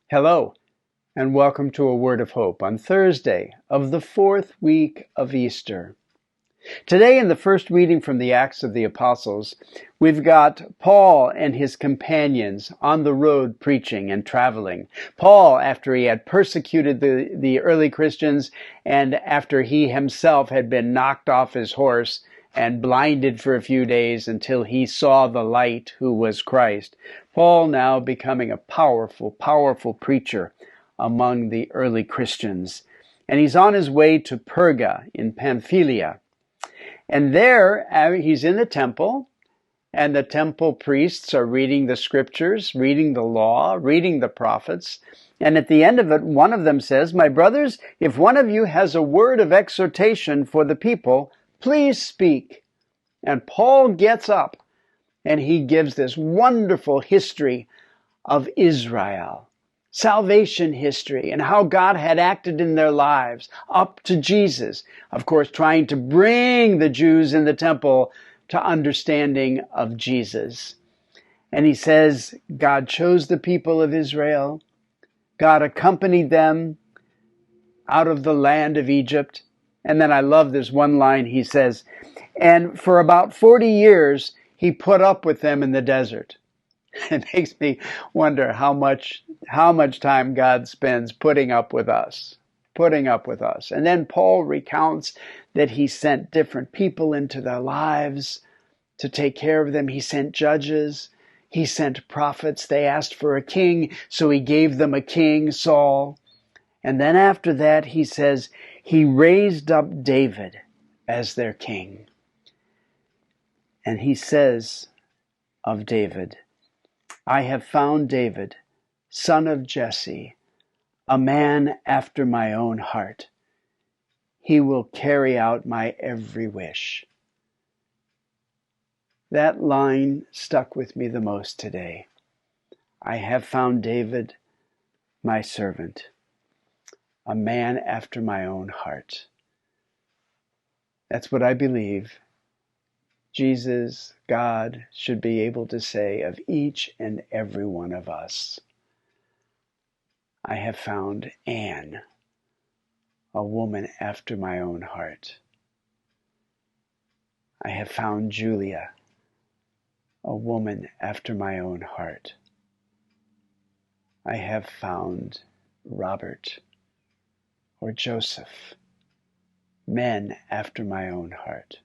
Hello, and welcome to A Word of Hope on Thursday of the fourth week of Easter. Today, in the first reading from the Acts of the Apostles, we've got Paul and his companions on the road preaching and traveling. Paul, after he had persecuted the early Christians and after he himself had been knocked off his horse and blinded for a few days until he saw the light, who was Christ. Paul now becoming a powerful, powerful preacher among the early Christians. And he's on his way to Perga in Pamphylia. And there, he's in the temple, and the temple priests are reading the scriptures, reading the law, reading the prophets. And at the end of it, one of them says, "My brothers, if one of you has a word of exhortation for the people, please speak." And Paul gets up, and he gives this wonderful history of Israel, salvation history, and how God had acted in their lives up to Jesus. Of course, trying to bring the Jews in the temple to understanding of Jesus. And he says, God chose the people of Israel. God accompanied them out of the land of Egypt. And then I love this one line he says, and for about 40 years, he put up with them in the desert. It makes me wonder how much time God spends putting up with us. And then Paul recounts that he sent different people into their lives to take care of them. He sent judges. He sent prophets. They asked for a king, so he gave them a king, Saul. And then after that, he says, he raised up David as their king. And he says of David, I have found David, son of Jesse, a man after my own heart. He will carry out my every wish. That line stuck with me the most today. I have found David, my servant, a man after my own heart. That's what I believe Jesus, God, should be able to say of each and every one of us. I have found Anne, a woman after my own heart. I have found Julia, a woman after my own heart. I have found Robert or Joseph, men after my own heart.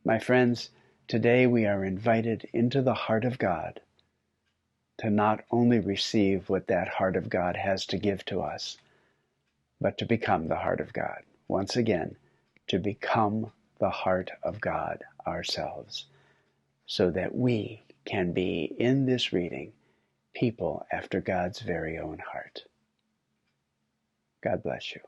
My friends, today we are invited into the heart of God to not only receive what that heart of God has to give to us, but to become the heart of God. Once again, to become the heart of God ourselves, so that we can be, in this reading, people after God's very own heart. God bless you.